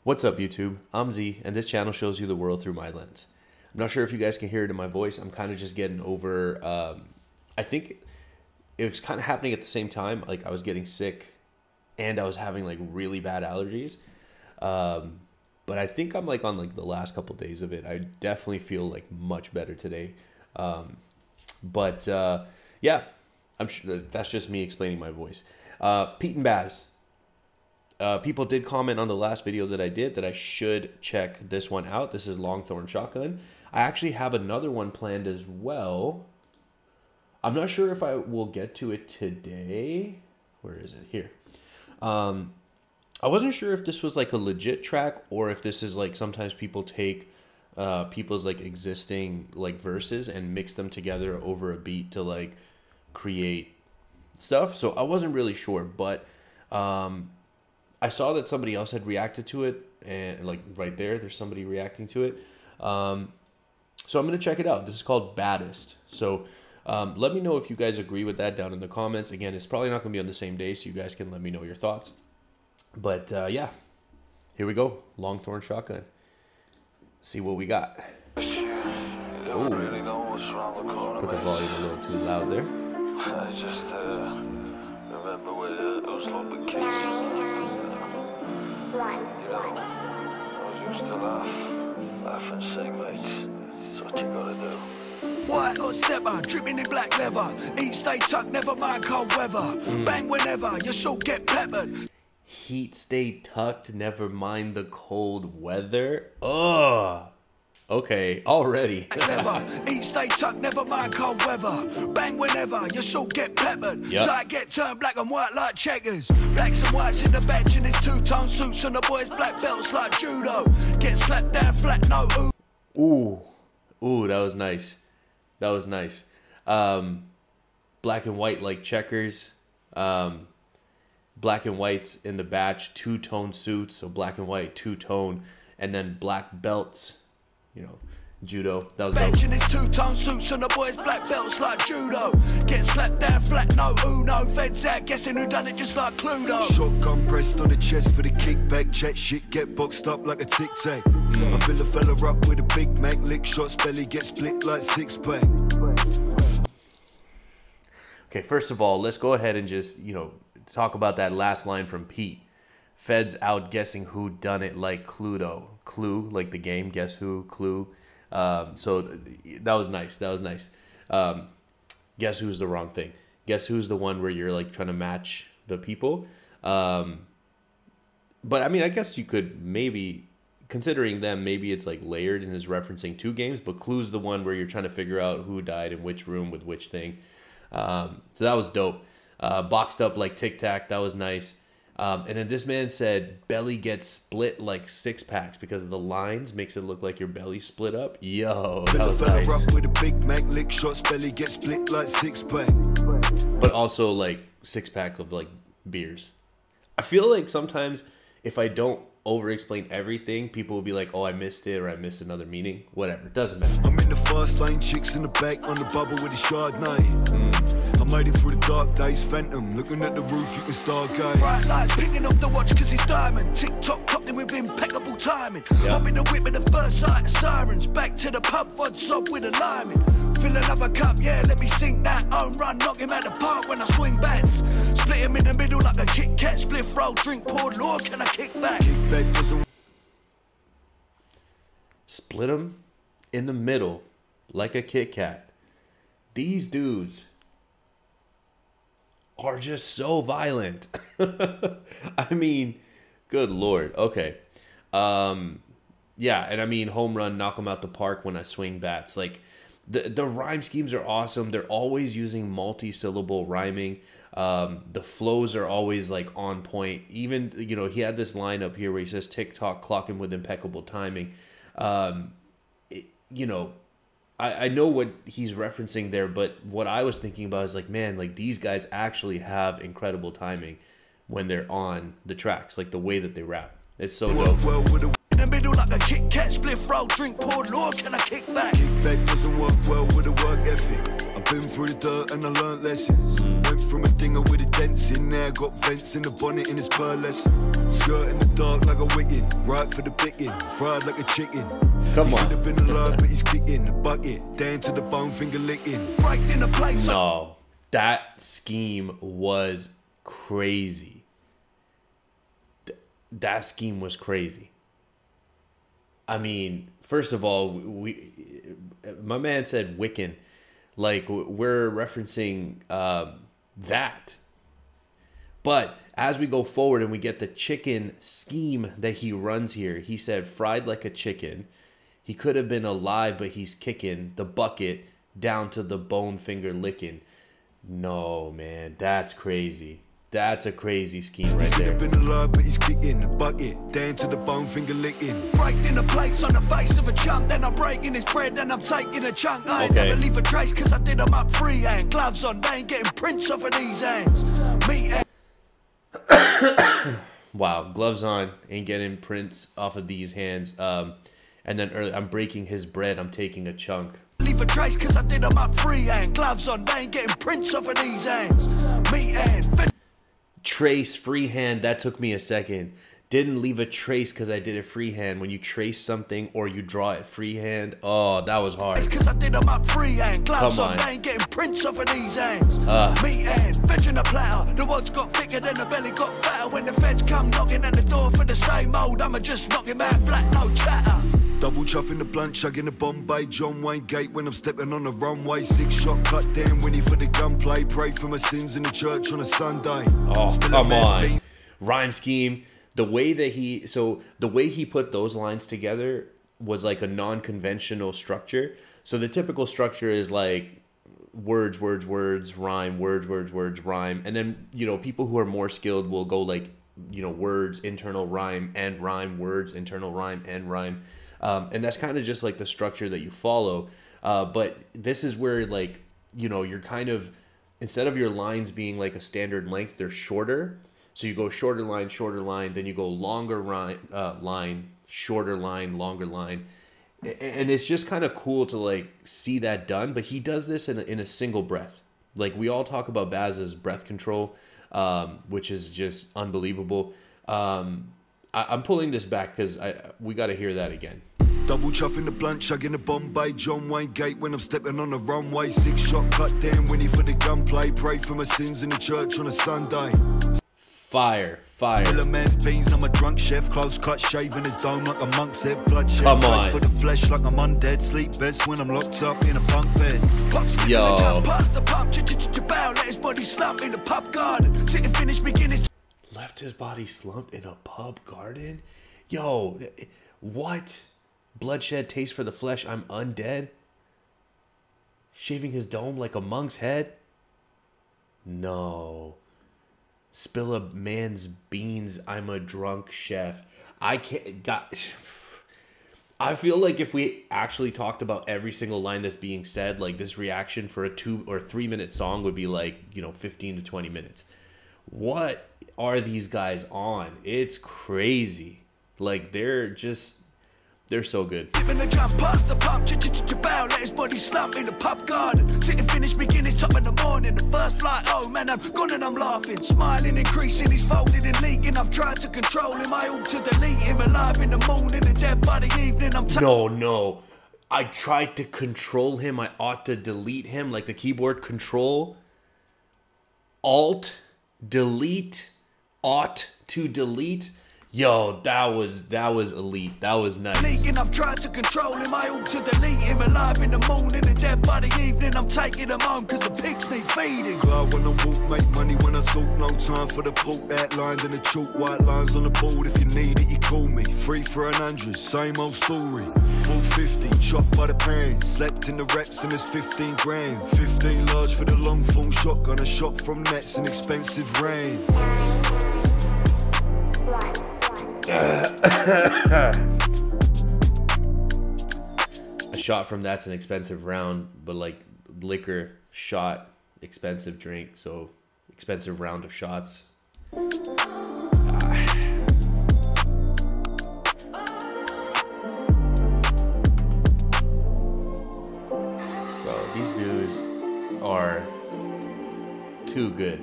What's up, YouTube? I'm Z, and this channel shows you the world through my lens. I'm not sure if you guys can hear it in my voice. I'm kind of just getting over, I think it was kind of happening at the same time. Like, I was getting sick, and I was having, like, really bad allergies. But I think I'm, like, on, like, the last couple days of it. I definitely feel, like, much better today. Yeah, I'm sure that's just me explaining my voice. Pete and Baz. People did comment on the last video that I did that I should check this one out. This is Longthorne shotgun. I actually have another one planned as well. I'm not sure if I will get to it today. Where is it? Here. I wasn't sure if this was like a legit track or if this is like sometimes people take people's like existing like verses and mix them together over a beat to like create stuff. So I wasn't really sure, but I saw that somebody else had reacted to it, and like right there's somebody reacting to it. So I'm going to check it out. This is called Baddest. So let me know if you guys agree with that down in the comments. Again, it's probably not going to be on the same day, so you guys can let me know your thoughts. But yeah, here we go. Longthorne shotgun. See what we got. Ooh. Put the volume a little too loud there. I just remember when it was like the kids. You know, I used to laugh and sing, mate. That's what you gotta do. White or stepper, dripping in black leather. Eat, stay tucked, never mind cold weather. Bang whenever, you shall get peppered. Heat, stay tucked, never mind the cold weather. Oh, okay, already. Never, eat, stay tucked, never mind cold weather. Bang whenever, you shall get peppered. Yep. So I get turned black and white like checkers. Blacks and whites in the bench and it's two-tone suits and the boys black belts like judo. Get slapped down flat, no ooh. Ooh, that was nice. That was nice. Black and white like checkers. Black and whites in the batch, two-tone suits, so black and white, two-tone, and then black belts, you know, judo. That was bench and it's two-tone suits and the boys black belts like judo. Get slapped down flat, no uno. Feds out guessing who done it just like Cluedo. Shotgun pressed on the chest for the kickback. Check shit, get boxed up like a tic-tac. I fill a fella up with a Big Mac. Lick shots, belly get split like six-pack. Okay, first of all, let's go ahead and just, you know, talk about that last line from Pete. Feds out guessing who done it like Cluedo. Clue, like the game, guess who, Clue. So that was nice. That was nice. Guess who's the wrong thing. Guess who's the one where you're like trying to match the people. But I mean, I guess you could maybe, considering them, maybe it's like layered and is referencing two games, but Clue's the one where you're trying to figure out who died in which room with which thing. So that was dope. Boxed up like Tic Tac, that was nice. And then this man said belly gets split like six packs because of the lines makes it look like your belly split up. Yo, that was nice. Up with a Big Mac, lick shots, belly get split like six-pack. But also like six-pack of like beers. I feel like sometimes if I don't over-explain everything, people will be like, oh, I missed it or I missed another meaning. Whatever, it doesn't matter. I'm in the fast lane, chicks in the back on the bubble with a Chardonnay. I made it through the dark days, phantom. Looking at the roof, you can stargaze. Bright lights picking up the watch cause it's diamond. Tick-tock clocking with impeccable timing. Yep. Hop in the whip at the first sight of sirens. Back to the pub, fod sob with a liming. Fill another cup, yeah, let me sink that. Own run, knock him out the park when I swing bats. Split him in the middle like a Kit Kat. Spliff roll, drink poured, Lord, can I kick back? Split him in the middle like a Kit Kat. These dudes are just so violent. I mean, good Lord. Okay. Yeah, and I mean, home run, knock them out the park when I swing bats. Like, the rhyme schemes are awesome. They're always using multi-syllable rhyming. The flows are always, like, on point. Even, you know, he had this line up here where he says, TikTok clocking with impeccable timing. You know, I know what he's referencing there, but what I was thinking about is like, man, like these guys actually have incredible timing when they're on the tracks, like the way that they rap. It's so dope. In the middle like a Kit Kat, spliff roll, drink poured, Lord, can I kick back? Kick back doesn't work well with a work ethic. I've been through the dirt and I learned lessons. Went from a dinger with a dents in there, got vents in the bonnet in its pearlescent. Skirt in the dark like a wiggin', right for the picking, fried like a chicken. Come on. He could have been alive, but he's kicking the bucket, down to the bone, finger licking. Right in the place. No, that scheme was crazy. That scheme was crazy. I mean, first of all, my man said Wiccan, like we're referencing that. But as we go forward and we get the chicken scheme that he runs here, he said fried like a chicken. He could have been alive, but he's kicking the bucket down to the bone, finger licking. No, man, that's crazy. That's a crazy scheme right there. He could have been alive, but he's kicking the bucket down to the bone, finger licking. Right in the place on the face of a chunk, then I'm breaking his bread, then I'm taking a chunk. I ain't never leave a trace, cause I did them up freehand. Gloves on, they ain't getting prints off of these hands. Wow, gloves on, ain't getting prints off of these hands. And then I'm breaking his bread, I'm taking a chunk. Leave a trace cause I did them up freehand. Gloves on, they ain't getting prints off of these hands. Meat hand. Trace, freehand, that took me a second. Didn't leave a trace because I did it freehand. When you trace something or you draw it freehand, oh, that was hard. It's cause I did them up freehand. Gloves on, they ain't getting prints off of these hands. Meat hand, veg in a platter. The wads got thicker than the belly got fatter. When the feds come knocking at the door for the same old, I'ma just knock him out flat, no chatter. Double chuffing the blunt, chugging the Bombay, John Wayne Gate when I'm stepping on the runway. 6-shot cut down, Winnie for the gunplay. Pray for my sins in the church on a Sunday. Oh, come on. Rhyme scheme. The way he put those lines together was like a non-conventional structure. So the typical structure is like words, words, words, rhyme, words, words, words, rhyme. And then, you know, people who are more skilled will go like, you know, words, internal rhyme, and rhyme, words, internal rhyme, and rhyme. And that's kind of just like the structure that you follow. But this is where, like, you know, you're kind of, instead of your lines being like a standard length, they're shorter. So you go shorter line, then you go longer line, shorter line, longer line. And it's just kind of cool to like see that done. But he does this in a single breath. Like we all talk about Baz's breath control, which is just unbelievable. I'm pulling this back because we got to hear that again. Double chuffing the blunt, chugging the Bombay, John Wayne Gate when I'm stepping on the runway. 6-shot cut down, Winnie for the gunplay. Pray for my sins in the church on a Sunday. Fire, fire. Kill a man's beans, I'm a drunk chef. Close cut, shaving his dome like a monk's head. Bloodshed, come on. For the flesh like I'm undead. Sleep best when I'm locked up in a bunk bed. Yo. Past the pump, let his body slump in the pub garden. Sit and finish, begin his... Left his body slumped in a pub garden? Yo, what? Bloodshed, taste for the flesh, I'm undead? Shaving his dome like a monk's head? No. Spill a man's beans, I'm a drunk chef. I feel like if we actually talked about every single line that's being said, like this reaction for a 2 or 3 minute song would be like, you know, 15 to 20 minutes. What are these guys on? It's crazy. Like they're so good. Giving a jump past the pump, let his body slump in the pub garden. Sit and finish, begin his top in the morning. The first flight, oh man, I'm gone and I'm laughing. Smiling, increasing, he's folded and leaking. I've tried to control him, I ought to delete him. Alive in the morning and dead by the evening. No. I tried to control him, I ought to delete him. Like the keyboard control. Alt, delete, ought to delete. Yo, that was elite. That was nice. Leaking, I've tried to control him, I ought to delete him. Alive in the morning and dead by the evening. I'm taking him home cause the pigs need feeding. Glad when I walk, make money when I talk. No time for the pork, outlined in the chalk. White lines on the board, if you need it, you call me. 3 for 100, same old story. 450, chopped by the pan. Slept in the reps and it's 15 grand. 15 large for the Longthorne shotgun. A shot from nets, an expensive rain. A shot from that's an expensive round, but like liquor, shot, expensive drink, so expensive round of shots. Bro, these dudes, are too good.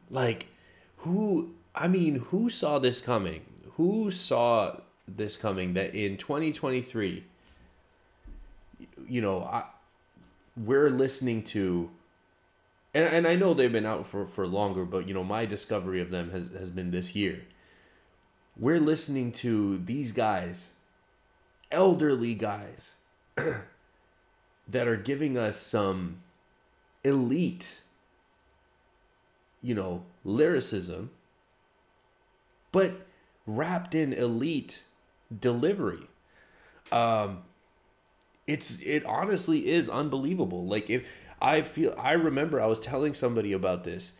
Like, who saw this coming? Who saw this coming that in 2023, we're listening to, and I know they've been out for longer, but, my discovery of them has been this year. We're listening to these guys, elderly guys, that are giving us some elite, lyricism, but wrapped in elite delivery. It honestly is unbelievable. Like, I remember I was telling somebody about this,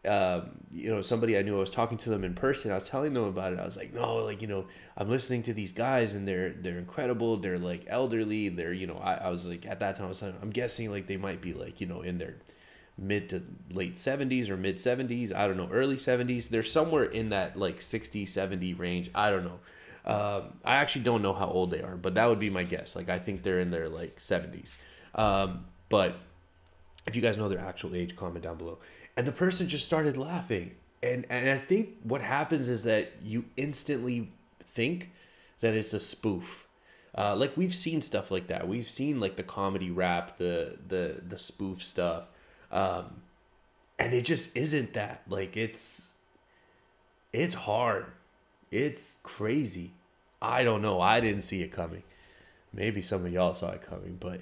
somebody I knew. I was talking to them in person. I was telling them about it. I was like, no, like, I'm listening to these guys and they're incredible. They're like elderly. They're, I was like, at that time, I'm guessing like they might be like, in their mid to late 70s or mid 70s. I don't know, early 70s. They're somewhere in that like 60, 70 range. I don't know. I actually don't know how old they are, but that would be my guess. Like, I think they're in their like 70s. But if you guys know their actual age, comment down below. And the person just started laughing. And I think what happens is that you instantly think that it's a spoof. Like, we've seen stuff like that. We've seen like the comedy rap, the spoof stuff. And it just isn't that. Like, it's hard. It's crazy. I don't know. I didn't see it coming. Maybe some of y'all saw it coming, but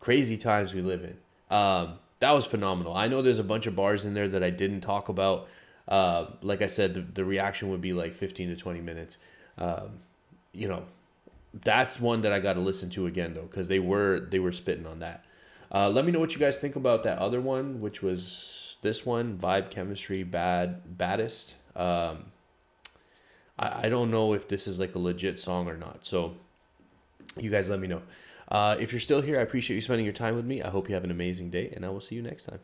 crazy times we live in. That was phenomenal. I know there's a bunch of bars in there that I didn't talk about. Like I said, the reaction would be like 15 to 20 minutes. That's one that I got to listen to again though, because they were spitting on that. Let me know what you guys think about that other one, which was this one, Vibe Chemistry Baddest. I don't know if this is like a legit song or not. So you guys let me know. If you're still here, I appreciate you spending your time with me. I hope you have an amazing day, and I will see you next time.